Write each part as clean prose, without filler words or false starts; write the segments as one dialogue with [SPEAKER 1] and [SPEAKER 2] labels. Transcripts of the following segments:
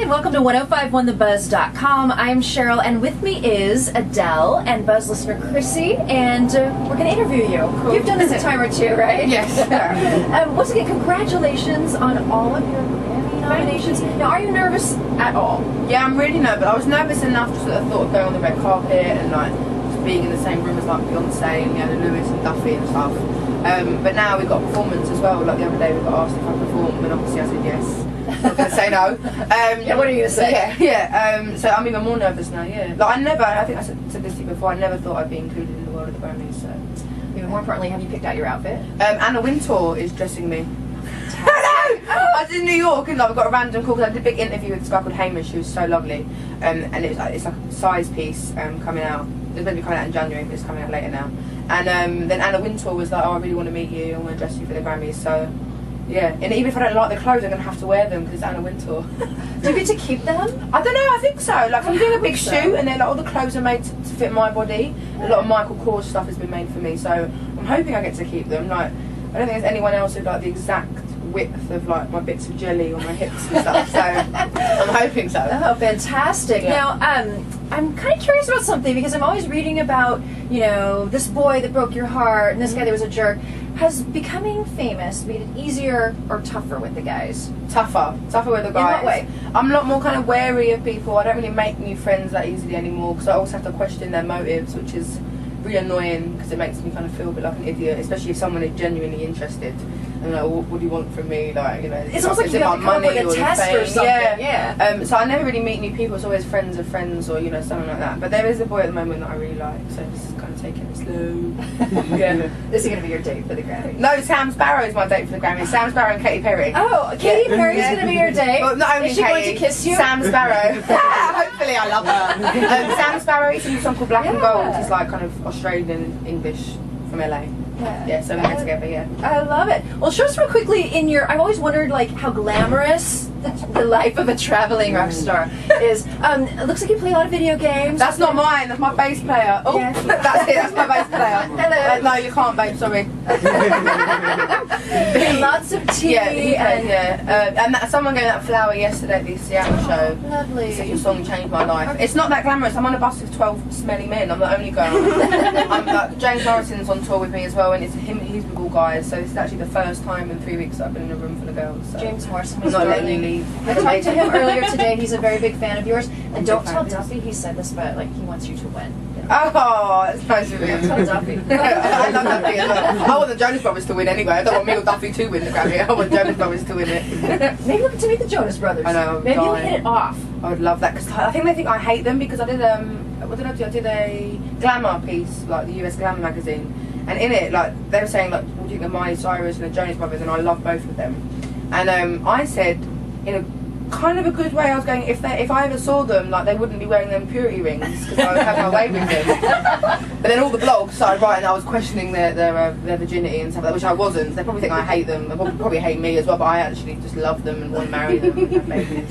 [SPEAKER 1] and welcome to 1051thebuzz.com. I'm Cheryl, and with me is Adele and Buzz listener Chrissy, and we're going to interview you. Cool. You've done this a time or two, right?
[SPEAKER 2] Yes.
[SPEAKER 1] Once again, congratulations on all of your Grammy nominations. Now, are you nervous at all?
[SPEAKER 2] Yeah, I'm really nervous. I was nervous enough just at the thought of going on the red carpet and like just being in the same room as like Beyonce and Lewis and Duffy and stuff. But now we've got a performance as well. Like the other day we got asked if I performed, and obviously I said yes. I'm not going to say no.
[SPEAKER 1] Yeah, what are you going to say?
[SPEAKER 2] Yeah. So I'm even more nervous now, yeah. Like I think I said this to you before, I never thought I'd be included in the world of the Grammys, so.
[SPEAKER 1] Even more importantly, have you picked out your outfit?
[SPEAKER 2] Anna Wintour is dressing me. I was in New York and like, we got a random call because I did a big interview with this guy called Hamish, who was so lovely. And it's like a size piece coming out. It's meant to be coming out in January, but it's coming out later now. And then Anna Wintour was like, oh, I really want to meet you, I want to dress you for the Grammys, so. Yeah, and even if I don't like the clothes, I'm going to have to wear them because it's Anna Wintour.
[SPEAKER 1] Do you get to keep them?
[SPEAKER 2] I don't know, I think so. Like, I'm doing a big shoot and then like, all the clothes are made to fit my body. A lot of Michael Kors stuff has been made for me, so I'm hoping I get to keep them. Like, I don't think there's anyone else with like the exact width of like my bits of jelly on my hips and stuff, so I'm hoping so.
[SPEAKER 1] Oh, fantastic.
[SPEAKER 2] Yeah.
[SPEAKER 1] Now, I'm kind of curious about something because I'm always reading about, you know, this boy that broke your heart and this guy that was a jerk. Has becoming famous made it easier or tougher with the guys?
[SPEAKER 2] Tougher with the guys.
[SPEAKER 1] In what way?
[SPEAKER 2] I'm a lot more kind of wary of people. I don't really make new friends that easily anymore because I also have to question their motives, which is really annoying because it makes me kind of feel a bit like an idiot, especially if someone is genuinely interested. And like, what do you want from me? Like, you know,
[SPEAKER 1] it's almost like you have to come up with a test or something. Yeah.
[SPEAKER 2] So I never really meet new people. It's always friends of friends or, you know, something like that. But there is a boy at the moment that I really like, so just kind of taking it slow.
[SPEAKER 1] Yeah. This is going to be your date for the Grammy.
[SPEAKER 2] No, Sam Sparrow is my date for the Grammy. Sam Sparrow and Katy Perry.
[SPEAKER 1] Oh, Katy Perry's going to be your date?
[SPEAKER 2] Well, not only
[SPEAKER 1] is she
[SPEAKER 2] Katy,
[SPEAKER 1] going to kiss you?
[SPEAKER 2] Sam Sparrow. Hopefully I love her. Sam Sparrow, he sings a song called Black and Gold. He's like kind of Australian English from LA. Yeah, so we're together, yeah.
[SPEAKER 1] I love it. Well, show us real quickly I've always wondered, like, how glamorous the life of a traveling rock star is. It looks like you play a lot of video games.
[SPEAKER 2] That's not mine, that's my bass player. Oh, yes. That's it, that's my bass player.
[SPEAKER 1] Hello.
[SPEAKER 2] No, you can't, babe, sorry.
[SPEAKER 1] Lots of tea.
[SPEAKER 2] And someone gave that flower yesterday at the Seattle show.
[SPEAKER 1] Lovely.
[SPEAKER 2] Said your song changed my life. It's not that glamorous. I'm on a bus with 12 smelly men. I'm the only girl. James Morrison's on tour with me as well, and he's with all guys. So this is actually the first time in 3 weeks that I've been in a room full of girls. So.
[SPEAKER 1] James Morrison.
[SPEAKER 2] I'm not letting you leave.
[SPEAKER 1] I talked to him earlier today. He's a very big fan of yours. And don't tell Duffy he said this, but like he wants you to win.
[SPEAKER 2] Oh, that's nice of you.
[SPEAKER 1] Tell Duffy.
[SPEAKER 2] I love Duffy as well. I want the Jonas Brothers to win anyway. I don't want me or Duffy to win the Grammy. I want Jonas Brothers to win it.
[SPEAKER 1] Maybe we get to meet the Jonas Brothers.
[SPEAKER 2] I know.
[SPEAKER 1] Maybe you'll hit it off.
[SPEAKER 2] I would love that because I think they think I hate them because I did what did I do? I did a glamour piece, like the US Glamour magazine, and in it, like they were saying, like, what do you think of Miley Cyrus and the Jonas Brothers, and I love both of them. And I said, in a kind of a good way, I was going, if I ever saw them, like they wouldn't be wearing them purity rings because I would have my way with them. But then all the blogs started writing, I was questioning their virginity and stuff like that, which I wasn't. They probably think I hate them. They probably hate me as well, but I actually just love them and want to marry them and have babies.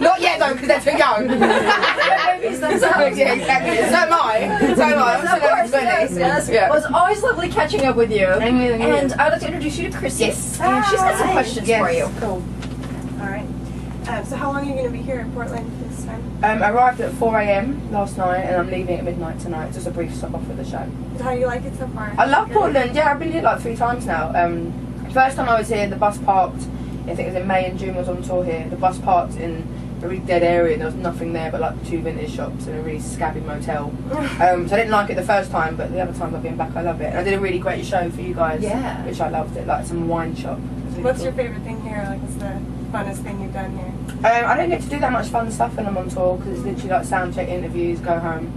[SPEAKER 2] Not yet though, because they're too young.
[SPEAKER 1] Babies themselves.
[SPEAKER 2] Yeah, exactly. So am I. So am I.
[SPEAKER 1] Of course, yes.
[SPEAKER 2] Yeah.
[SPEAKER 1] Well, it's always lovely catching up with you. And I'd like to introduce you to Chrissy.
[SPEAKER 2] Yes.
[SPEAKER 1] And she's got some questions for you.
[SPEAKER 2] Cool.
[SPEAKER 3] Alright. So how long are you going to be here in Portland this time?
[SPEAKER 2] I arrived at 4 AM last night and I'm leaving at midnight tonight. Just a brief stop off at the show.
[SPEAKER 3] How do you like it so far?
[SPEAKER 2] I love Portland. Yeah, I've been here like 3 times now. First time I was here, the bus parked. I think it was in May and June. I was on tour here. The bus parked in a really dead area and there was nothing there but like 2 vintage shops and a really scabby motel. So I didn't like it the first time, but the other time I've been back, I love it. And I did a really great show for you guys, which I loved it. Like some wine shop. Really
[SPEAKER 3] What's
[SPEAKER 2] cool.
[SPEAKER 3] your favourite thing here? Like, what's the funnest thing you've done here?
[SPEAKER 2] I don't get to do that much fun stuff when I'm on tour because it's literally like sound check, interviews, go home.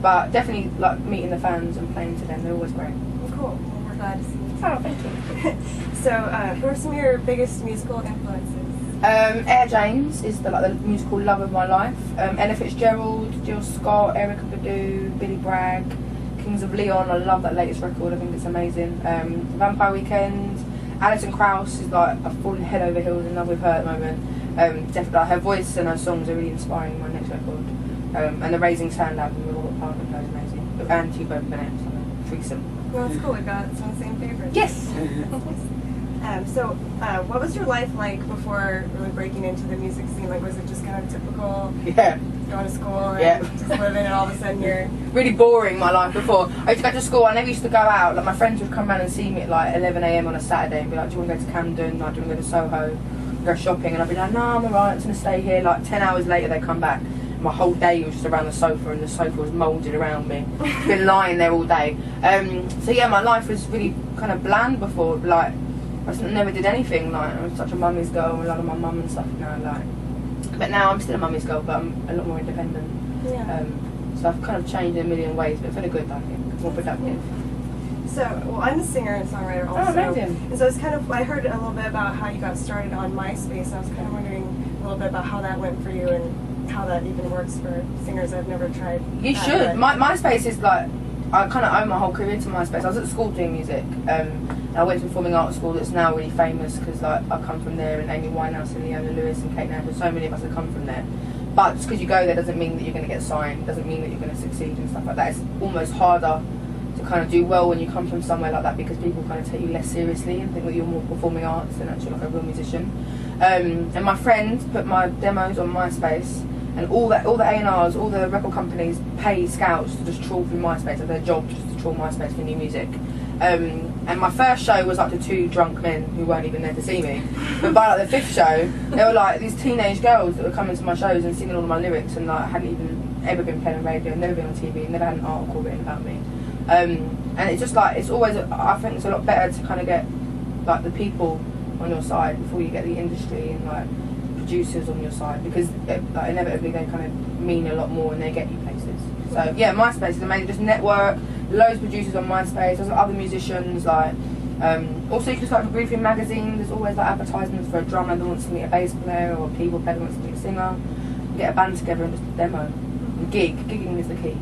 [SPEAKER 2] But definitely like meeting the fans and playing to them, they're always great.
[SPEAKER 3] Well, cool. Well, we're glad to see you.
[SPEAKER 2] Oh, thank you.
[SPEAKER 3] So, who are some of your biggest musical influences?
[SPEAKER 2] Air James is the musical love of my life. Ella Fitzgerald, Jill Scott, Erykah Badu, Billy Bragg, Kings of Leon. I love that latest record. I think it's amazing. Vampire Weekend. Alison Krauss is like a full head over heels in love with her at the moment. Definitely, like, her voice and her songs are really inspiring. My next record, and the Raising Sand album with Robert Parker is amazing. And T-Bone Burnett, so threesome.
[SPEAKER 3] Well, that's cool. We got some of the same favorites.
[SPEAKER 2] Yes.
[SPEAKER 3] What was your life like before really breaking into the music scene? Like, was it just kind of typical?
[SPEAKER 2] Yeah.
[SPEAKER 3] Going to school and just living, and all of a sudden you're...
[SPEAKER 2] Really boring, my life before. I used to go to school, I never used to go out. Like, my friends would come around and see me at like 11 AM on a Saturday and be like, do you want to go to Camden? Like, do you want to go to Soho? Go shopping? And I'd be like, no, I'm alright, I'm just going to stay here. Like, 10 hours later they come back. My whole day was just around the sofa, and the sofa was moulded around me. Been lying there all day. So yeah, my life was really kind of bland before. Like, I just never did anything. Like, I was such a mummy's girl, a lot of my mum and stuff, you know, like. But now I'm still a mummy's girl, but I'm a lot more independent.
[SPEAKER 3] Yeah.
[SPEAKER 2] So I've kind of changed in a million ways, but for the good, I think, more productive.
[SPEAKER 3] So, well, I'm a singer and songwriter also.
[SPEAKER 2] Oh, amazing.
[SPEAKER 3] And so I heard a little bit about how you got started on MySpace, and I was kind of wondering a little bit about how that went for you and how that even works for singers. I've never tried.
[SPEAKER 2] You should. MySpace is like, I kind of owe my whole career to MySpace. I was at school doing music. I went to performing arts school that's now really famous because like I come from there, and Amy Winehouse and Leona Lewis and Kate Nash, so many of us have come from there. But just because you go there doesn't mean that you're going to get signed, doesn't mean that you're going to succeed and stuff like that. It's almost harder to kind of do well when you come from somewhere like that, because people kind of take you less seriously and think that you're more performing arts than actually like a real musician. And my friend put my demos on MySpace, and all the A&Rs, all the record companies pay scouts to just trawl through MySpace. It's their job just to trawl MySpace for new music. And my first show was like to two drunk men who weren't even there to see me. But by like the fifth show, there were like these teenage girls that were coming to my shows and singing all of my lyrics, and like hadn't even ever been playing on radio, never been on TV, never had an article written about me. And it's just like, it's always, I think it's a lot better to kind of get like the people on your side before you get the industry and like producers on your side, because like inevitably they kind of mean a lot more and they get you places. So yeah, MySpace is amazing. Just network, loads of producers on MySpace, there's other musicians, like also you can start a briefing magazine. There's always like advertisements for a drummer that wants to meet a bass player, or a keyboard player that wants to meet a singer. Get a band together and just demo. And gigging is the key.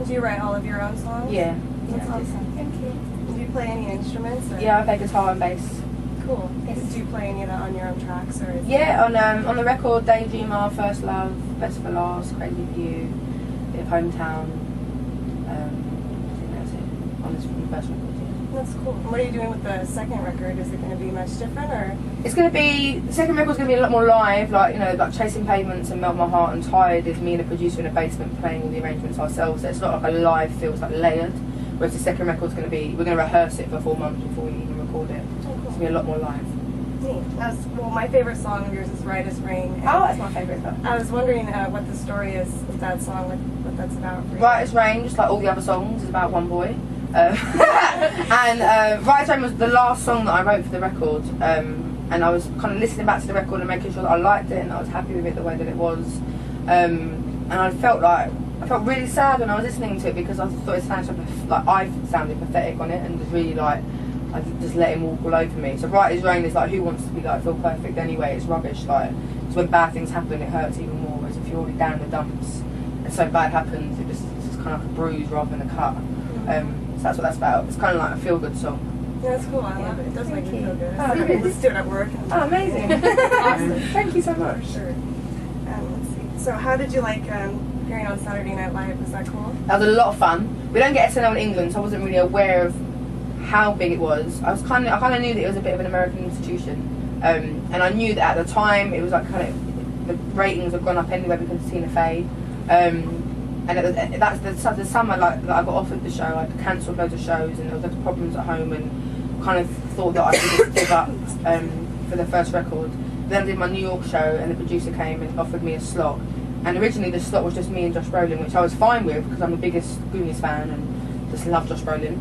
[SPEAKER 3] Do you write all of your own songs?
[SPEAKER 2] Yeah.
[SPEAKER 3] That's
[SPEAKER 2] Yeah,
[SPEAKER 3] awesome. Thank you. Do you play any instruments? Or?
[SPEAKER 2] yeah, I play guitar and bass.
[SPEAKER 3] Cool.
[SPEAKER 2] Yes.
[SPEAKER 3] Do you play any of that on your own tracks, or? Is
[SPEAKER 2] Yeah, on the record, Daydreamer, First Love, Best for Last, Crazy for You, bit of Hometown. I think that's it. On this from the first record.
[SPEAKER 3] That's cool. And what are you doing with the second record? Is it going to be much different, or?
[SPEAKER 2] It's going to be, the second record's going to be a lot more live, like, you know, like Chasing Pavements and Melt My Heart and Tired is me and a producer in a basement playing all the arrangements ourselves, so it's not like a live feel, it's like layered, whereas the second record's going to be, we're going to rehearse it for 4 months before we even record it.
[SPEAKER 3] Oh, cool.
[SPEAKER 2] It's going to be a lot more live.
[SPEAKER 3] Neat. Well, my favorite song of yours is Right as Rain. And
[SPEAKER 2] Oh, that's my favourite though.
[SPEAKER 3] I was wondering what the story is of that song, what that's about for you.
[SPEAKER 2] Right as Rain, just like all the other songs, is about one boy. And Right as Rain was the last song that I wrote for the record, and I was kind of listening back to the record and making sure that I liked it and I was happy with it the way that it was, and I felt really sad when I was listening to it, because I thought it sounded like I sounded pathetic on it, and just really like I just let him walk all over me. So Right as Rain is like, who wants to be like feel perfect anyway? It's rubbish. Like, it's when bad things happen it hurts even more, whereas if you're already down in the dumps and so bad happens, it's just kind of like a bruise rather than a cut. So that's what that's about. It's kind of like a feel good song.
[SPEAKER 3] Yeah, that's cool. I love it. It does make me feel good.
[SPEAKER 2] Oh,
[SPEAKER 3] I
[SPEAKER 2] really?
[SPEAKER 3] just do it at work.
[SPEAKER 2] Oh, amazing. Awesome. Thank you so much.
[SPEAKER 3] Sure. Let's see. So how did you like appearing on Saturday Night Live? Was that cool?
[SPEAKER 2] That was a lot of fun. We don't get SNL in England, so I wasn't really aware of how big it was. I kind of knew that it was a bit of an American institution, and I knew that at the time it was like kind of the ratings have gone up anyway because of Tina Fey. And that's the summer like that I got offered the show. I cancelled loads of shows, and there was loads of problems at home, and kind of thought that I could just give up for the first record. Then I did my New York show, and the producer came and offered me a slot. And originally the slot was just me and Josh Brolin, which I was fine with because I'm the biggest Goonies fan and just love Josh Brolin.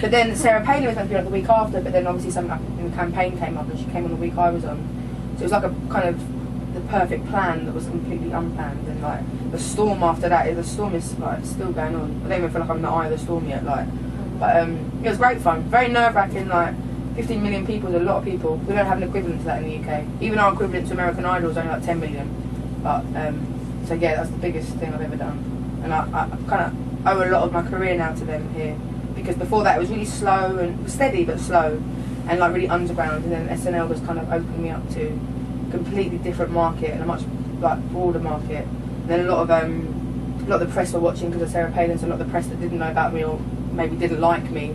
[SPEAKER 2] But then Sarah Palin was meant to be like the week after, but then obviously something in the campaign came up, and she came on the week I was on. So it was like a kind of the perfect plan that was completely unplanned, and like the storm after that, the storm is like still going on. I don't even feel like I'm in the eye of the storm yet, like. But it was great fun, very nerve-wracking. Like 15 million people is a lot of people. We don't have an equivalent to that in the UK. Even our equivalent to American Idol is only like 10 million. But so yeah, that's the biggest thing I've ever done, and I kind of owe a lot of my career now to them here, because before that it was really slow and steady but slow, and like really underground. And then SNL was kind of opening me up to completely different market and a much like broader market. And then a lot of the press were watching because of Sarah Palin, so a lot of the press that didn't know about me or maybe didn't like me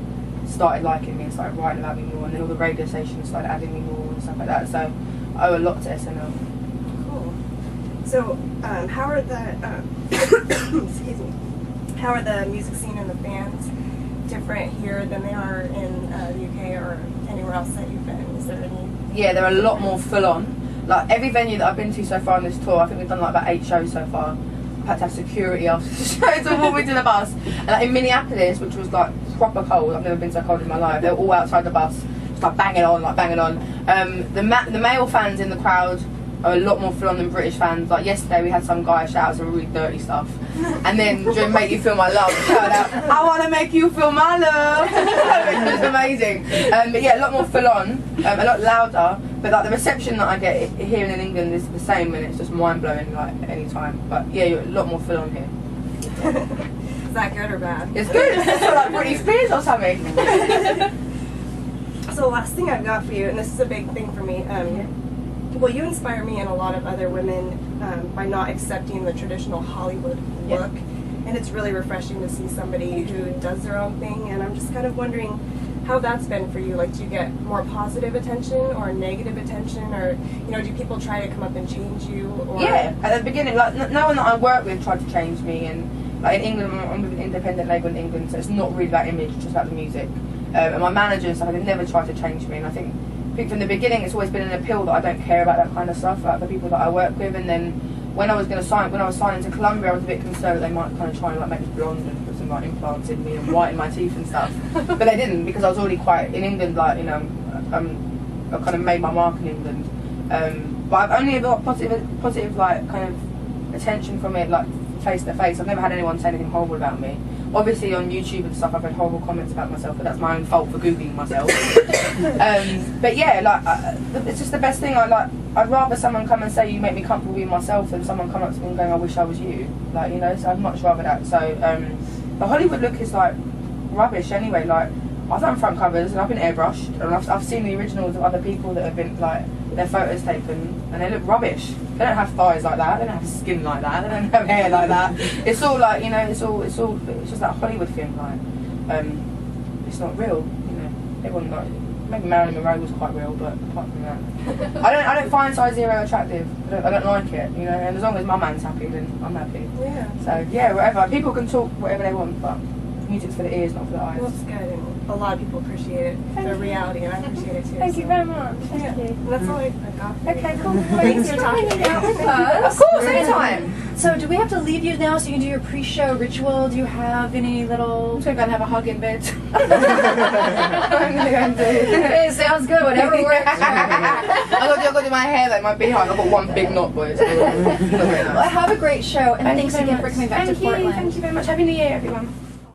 [SPEAKER 2] started liking me and started writing about me more, and then all the radio stations started adding me more and stuff like that. So I owe a lot to SNL.
[SPEAKER 3] Cool. So, how are the excuse me? How are the music scene and the fans different here than they are in the UK or anywhere else that you've been? Is there any?
[SPEAKER 2] Yeah, they're a lot more full on. Like every venue that I've been to so far on this tour, I think we've done like about 8 shows so far. I've had to have security after the show to walk me to the bus. And like, in Minneapolis, which was like proper cold, I've never been so cold in my life. They're all outside the bus, just like banging on, like banging on. The male fans in the crowd are a lot more full on than British fans. Like yesterday, we had some guy shout out some really dirty stuff, and then during "Make You Feel My Love," he shouted out, "I want to make you feel my love." It was amazing. But yeah, a lot more full on, a lot louder. But like the reception that I get here in England is the same, and it's just mind blowing. Like any time. But yeah, you're a lot more full on here.
[SPEAKER 3] Is that good or bad?
[SPEAKER 2] It's good. It's sort of like Britney Spears or something.
[SPEAKER 3] So the last thing I've got for you, and this is a big thing for me. Well, you inspire me and a lot of other women by not accepting the traditional Hollywood look, and it's really refreshing to see somebody who does their own thing. And I'm just kind of wondering how that's been for you. Like, do you get more positive attention or negative attention, or do people try to come up and change you? Or?
[SPEAKER 2] Yeah, at the beginning, like no one that I work with tried to change me, and like in England, I'm with an independent label in England, so it's not really that image, it's just about the music. And my manager and stuff, they've never tried to change me, and I think from the beginning it's always been an appeal that I don't care about that kind of stuff, like the people that I work with. And then when I was signing to Columbia, I was a bit concerned that they might kind of try and like make me blonde and put some like implants in me and whiten my teeth and stuff, but they didn't, because I was already quite in England, like I kind of made my mark in England. But I've only got positive like kind of attention from it, like face to face. I've never had anyone say anything horrible about me. Obviously on YouTube and stuff I've had horrible comments about myself, but that's my own fault for googling myself. But yeah, like it's just the best thing. I'd rather someone come and say you make me comfortable being myself than someone come up to me and going I wish I was you. Like so I'd much rather that. So the Hollywood look is like rubbish anyway. Like I've done front covers and I've been airbrushed, and I've seen the originals of other people that have been like their photos taken and they look rubbish. They don't have thighs like that, they don't have skin like that, they don't have hair like that. It's all like, it's just that Hollywood thing, like, it's not real, everyone like, maybe Marilyn Monroe was quite real, but apart from that, I don't find size 0 attractive, I don't like it, and as long as my man's happy, then I'm happy.
[SPEAKER 3] Yeah.
[SPEAKER 2] So yeah, whatever, people can talk whatever they want, but music's for the ears, not for the eyes.
[SPEAKER 3] Well, that's good, and a lot of people appreciate the reality, and I appreciate it too.
[SPEAKER 1] Thank you very much.
[SPEAKER 3] Thank you. That's all I got.
[SPEAKER 1] Okay, cool.
[SPEAKER 3] Thanks for talking about
[SPEAKER 1] us.
[SPEAKER 2] Of course, anytime.
[SPEAKER 1] So do we have to leave you now so you can do your pre-show ritual? Do you have any little...
[SPEAKER 2] I'm going to have a hug in bed. I'm going to go and do it.
[SPEAKER 1] It sounds good, whatever works.
[SPEAKER 2] I've got to do my hair, like my behind. I've got one big knot, boys.
[SPEAKER 1] Well, have a great show, and thanks again for coming back to Portland.
[SPEAKER 2] Thank you very much. Happy New Year, everyone.